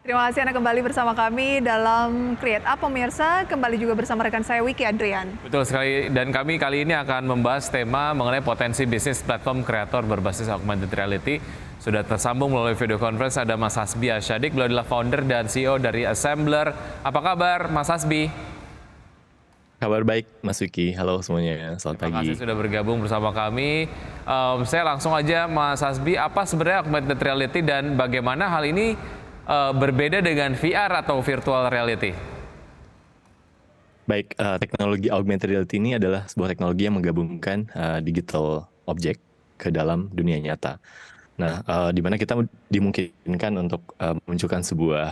Terima kasih Anda kembali bersama kami dalam Create Up pemirsa, kembali juga bersama rekan saya Wiki Adrian. Betul sekali, dan kami kali ini akan membahas tema mengenai potensi bisnis platform kreator berbasis augmented reality. Sudah tersambung melalui video conference ada Mas Hasbi Asyadik, beliau adalah founder dan CEO dari Assembler. Apa kabar Mas Hasbi? Kabar baik Mas Wiki, halo semuanya, selamat Terima pagi. kasih sudah bergabung bersama kami. Saya langsung aja Mas Hasbi, apa sebenarnya augmented reality dan bagaimana hal ini berbeda dengan VR atau virtual reality? Baik, teknologi augmented reality ini adalah sebuah teknologi yang menggabungkan digital object ke dalam dunia nyata. Nah, di mana kita dimungkinkan untuk menunjukkan sebuah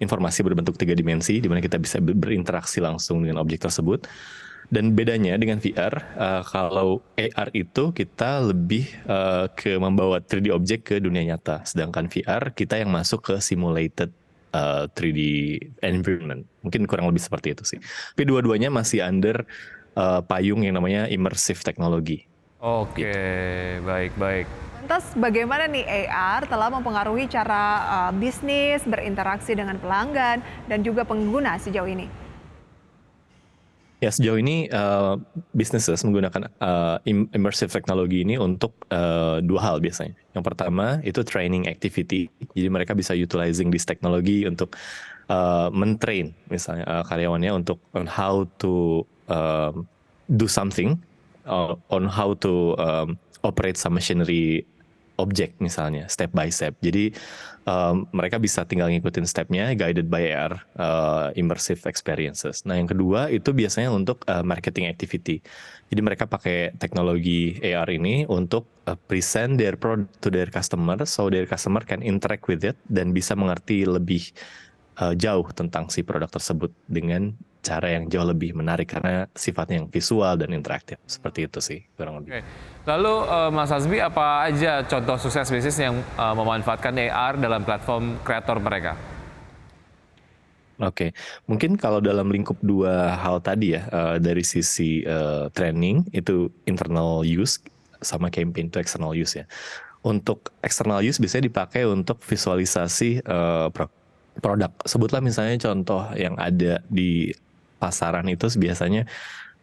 informasi berbentuk 3 dimensi, di mana kita bisa berinteraksi langsung dengan objek tersebut. Dan bedanya dengan VR, kalau AR itu kita lebih ke membawa 3D objek ke dunia nyata. Sedangkan VR, kita yang masuk ke simulated 3D environment. Mungkin kurang lebih seperti itu sih. Tapi dua-duanya masih under payung yang namanya immersive technology. Oke, baik-baik. Lantas bagaimana nih AR telah mempengaruhi cara bisnis, berinteraksi dengan pelanggan, dan juga pengguna sejauh ini? Ya, sejauh ini businesses menggunakan immersive technology ini untuk dua hal biasanya. Yang pertama itu training activity. Jadi mereka bisa utilizing this technology untuk mentrain misalnya karyawannya untuk on how to do something, on how to operate some machinery object misalnya, step by step. Jadi mereka bisa tinggal ngikutin stepnya, guided by AR, immersive experiences. Nah yang kedua itu biasanya untuk marketing activity. Jadi mereka pakai teknologi AR ini untuk present their product to their customer, so their customer can interact with it dan bisa mengerti lebih jauh tentang si produk tersebut dengan cara yang jauh lebih menarik karena sifatnya yang visual dan interaktif. Seperti itu sih kurang lebih. Oke. Lalu Mas Hasbi, apa aja contoh sukses bisnis yang memanfaatkan AR dalam platform kreator mereka? Oke, mungkin kalau dalam lingkup dua hal tadi ya, dari sisi training itu internal use sama campaign itu external use ya. Untuk external use biasanya dipakai untuk visualisasi produk. Sebutlah misalnya contoh yang ada di pasaran itu biasanya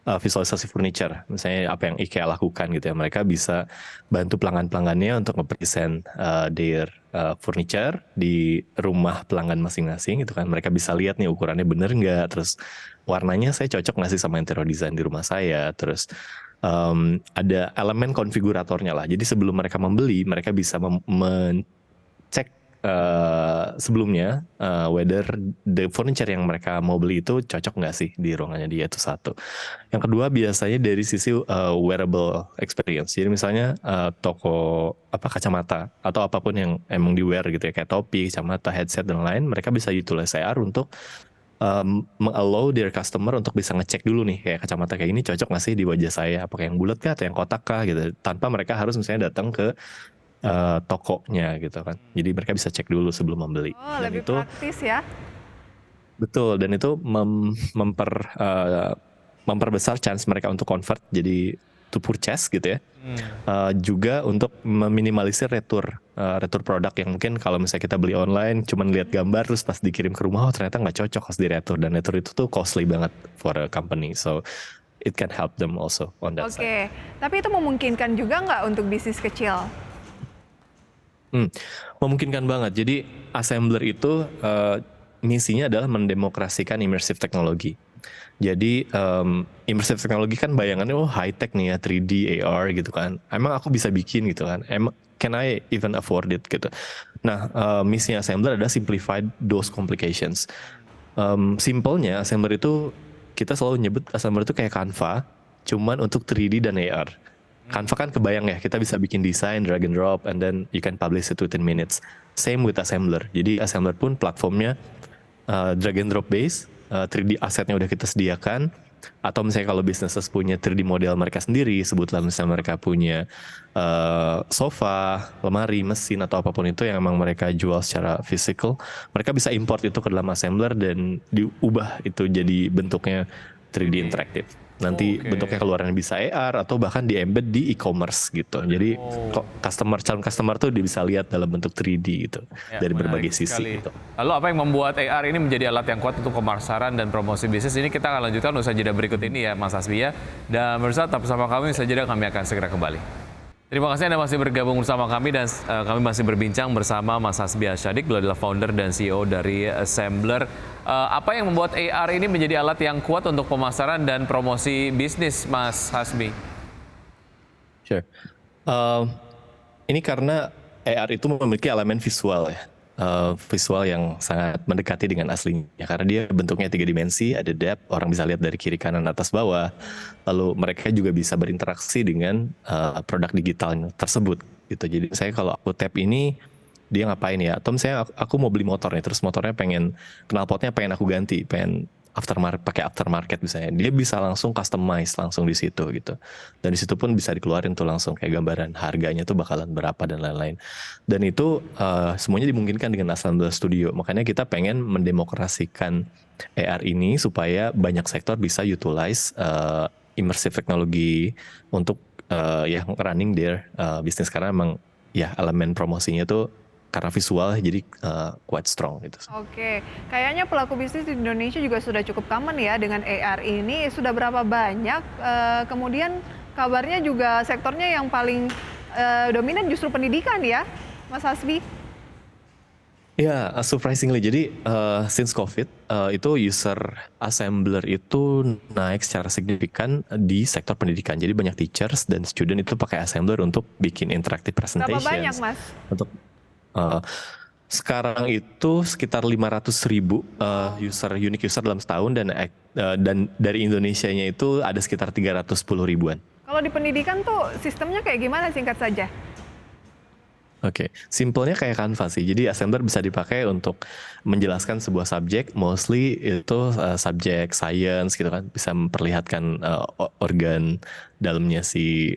visualisasi furniture, misalnya apa yang IKEA lakukan gitu ya, mereka bisa bantu pelanggan-pelanggannya untuk nge-present their furniture di rumah pelanggan masing-masing gitu kan, mereka bisa lihat nih ukurannya bener nggak, terus warnanya saya cocok nggak sih sama interior design di rumah saya, terus ada elemen konfiguratornya lah, jadi sebelum mereka membeli, mereka bisa mencek sebelumnya whether the furniture yang mereka mau beli itu cocok nggak sih di ruangannya dia, itu satu. Yang kedua biasanya dari sisi wearable experience. Jadi misalnya toko kacamata atau apapun yang emang di wear gitu ya, kayak topi, kacamata, headset dan lain, mereka bisa utilize AR untuk meng-allow their customer untuk bisa ngecek dulu nih, kayak kacamata kayak ini cocok nggak sih di wajah saya, apakah yang bulat kah atau yang kotak kah gitu, tanpa mereka harus misalnya datang ke tokonya gitu kan. Jadi mereka bisa cek dulu sebelum membeli. Oh, Dan lebih itu praktis ya? betul, dan itu memperbesar chance mereka untuk convert jadi to purchase gitu ya. Juga untuk meminimalisir retur produk yang mungkin kalau misalnya kita beli online cuman lihat gambar terus pas dikirim ke rumah ternyata nggak cocok harus diretur, dan retur itu tuh costly banget for a company, so it can help them also on that side. Oke, tapi itu memungkinkan juga nggak untuk bisnis kecil? Memungkinkan banget. Jadi Assembler itu misinya adalah mendemokrasikan immersive technology. Jadi immersive technology kan bayangannya high tech nih ya, 3D, AR gitu kan. Emang aku bisa bikin gitu kan. Can I even afford it gitu. Nah, misinya Assembler adalah simplify those complications. Simpelnya Assembler itu kita selalu nyebut Assembler itu kayak Canva, cuman untuk 3D dan AR. Canva kan kebayang ya, kita bisa bikin desain, drag and drop, and then you can publish it within minutes. Same with Assembler. Jadi Assembler pun platformnya drag and drop base, 3D asetnya udah kita sediakan, atau misalnya kalau businesses punya 3D model mereka sendiri, sebutlah misalnya mereka punya sofa, lemari, mesin, atau apapun itu yang emang mereka jual secara physical, mereka bisa import itu ke dalam Assembler dan diubah itu jadi bentuknya 3D interaktif. Nanti Oke. bentuknya keluarannya bisa AR atau bahkan di embed di e-commerce gitu. Jadi kok calon customer tuh dia bisa lihat dalam bentuk 3D gitu Ya, dari berbagai menarik sisi sekali. gitu. Lalu apa yang membuat AR ini menjadi alat yang kuat untuk pemasaran dan promosi bisnis? Ini kita akan lanjutkan usai jeda berikut ini ya Mas Hasbi ya. Dan pemirsa tetap bersama kami, usai jeda kami akan segera kembali. Terima kasih Anda masih bergabung bersama kami dan kami masih berbincang bersama Mas Hasbi Asyadik, beliau adalah founder dan CEO dari Assembler. Apa yang membuat AR ini menjadi alat yang kuat untuk pemasaran dan promosi bisnis, Mas Hasbi? Sure. Ini karena AR itu memiliki elemen visual ya. Visual yang sangat mendekati dengan aslinya karena dia bentuknya 3 dimensi, ada depth, orang bisa lihat dari kiri kanan atas bawah, lalu mereka juga bisa berinteraksi dengan produk digital tersebut gitu. Jadi saya kalau aku tap ini dia ngapain ya, atau misalnya aku mau beli motor nih, terus motornya pengen knalpotnya pengen aku ganti, pengen pakai aftermarket misalnya, dia bisa langsung customize langsung di situ gitu. Dan di situ pun bisa dikeluarin tuh langsung kayak gambaran harganya tuh bakalan berapa dan lain-lain. Dan itu semuanya dimungkinkan dengan Assembler Studio. Makanya kita pengen mendemokrasikan AR ini supaya banyak sektor bisa utilize immersive technology untuk ya running their bisnis, karena emang ya elemen promosinya tuh karena visual jadi quite strong gitu. Oke, kayaknya pelaku bisnis di Indonesia juga sudah cukup common ya dengan AR ini. Sudah berapa banyak? Kemudian kabarnya juga sektornya yang paling dominan justru pendidikan ya, Mas Hasbi? Ya, surprisingly. Jadi since COVID itu user Assembler itu naik secara signifikan di sektor pendidikan. Jadi banyak teachers dan student itu pakai Assembler untuk bikin interactive Berapa presentations. banyak, Mas? Untuk sekarang itu sekitar 500.000 unique user dalam setahun, dan dari Indonesianya itu ada sekitar 310 ribuan. Kalau di pendidikan tuh sistemnya kayak gimana, singkat saja? Oke, simpelnya kayak Canva sih. Jadi Assembler bisa dipakai untuk menjelaskan sebuah subjek, mostly itu subjek science gitu kan, bisa memperlihatkan organ dalamnya si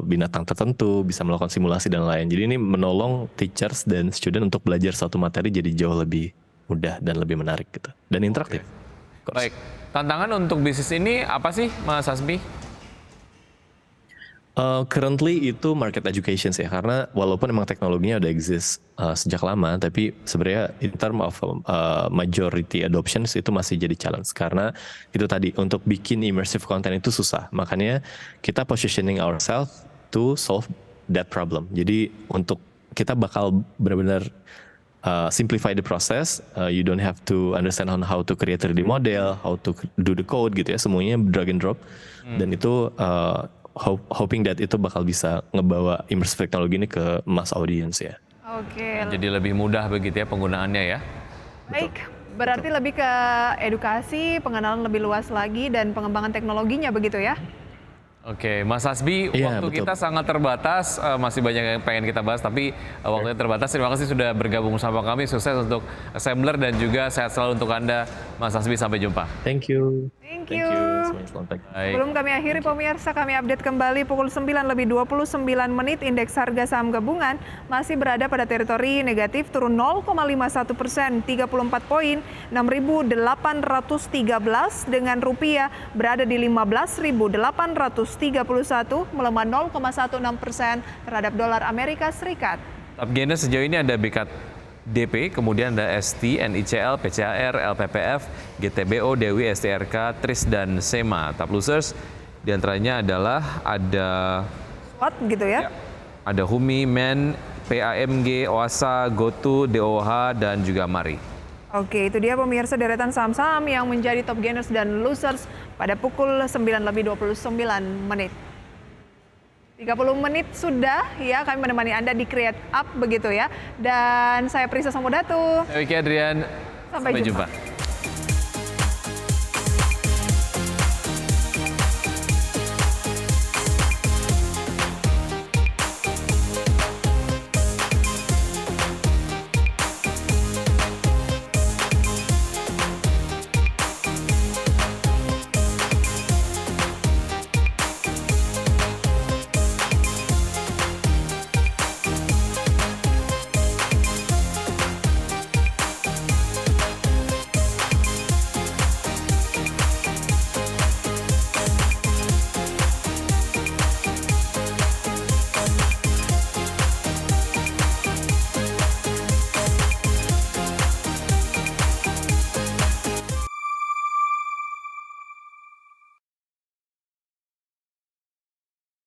binatang tertentu, bisa melakukan simulasi dan lain. Jadi ini menolong teachers dan student untuk belajar satu materi jadi jauh lebih mudah dan lebih menarik gitu, dan interaktif. Baik, tantangan untuk bisnis ini apa sih, Mas Hasbi? Currently itu market education sih, karena walaupun emang teknologinya udah exist sejak lama, tapi sebenarnya in term of majority adoptions itu masih jadi challenge, karena itu tadi untuk bikin immersive content itu susah. Makanya kita positioning ourselves to solve that problem. Jadi untuk kita bakal benar-benar simplify the process. You don't have to understand on how to create 3D model, how to do the code gitu ya, semuanya drag and drop. Dan itu hoping that itu bakal bisa ngebawa immersive technology ini ke mass audience ya. Oke, Jadi lebih mudah begitu ya penggunaannya ya. baik. Berarti lebih ke edukasi, pengenalan lebih luas lagi, dan pengembangan teknologinya begitu ya? Oke, Mas Hasbi, Iya, waktu betul. kita sangat terbatas, masih banyak yang pengen kita bahas, tapi waktunya terbatas. Terima kasih sudah bergabung bersama kami, sukses untuk Assembler dan juga sehat selalu untuk Anda, Mas Hasbi. Sampai jumpa. Thank you. Thank Thank you. you. Semuanya selamat pagi. Baik. Sebelum kami akhiri pemirsa, kami update kembali pukul 9:29 indeks harga saham gabungan masih berada pada teritori negatif, turun 0,51%, 34 poin, 6.813, dengan rupiah berada di 15.831, melemah 0,16% terhadap dolar Amerika Serikat. Top gainer sejauh ini ada BKDP, kemudian ada ST, NICL, PCAR, LPPF, GTBO, Dewi, STRK, TRIS, dan SEMA. Top losers diantaranya adalah ada What gitu ya? ada Humi, Men, PAMG, OASA, GoTo, DOH, dan juga Mari. Oke, itu dia pemirsa deretan saham-saham yang menjadi top gainers dan losers pada pukul 9:29. 30 menit sudah ya kami menemani Anda di Create Up begitu ya. Dan saya Prisa Samudatu. Saya Wiki Adrian, Sampai jumpa. jumpa.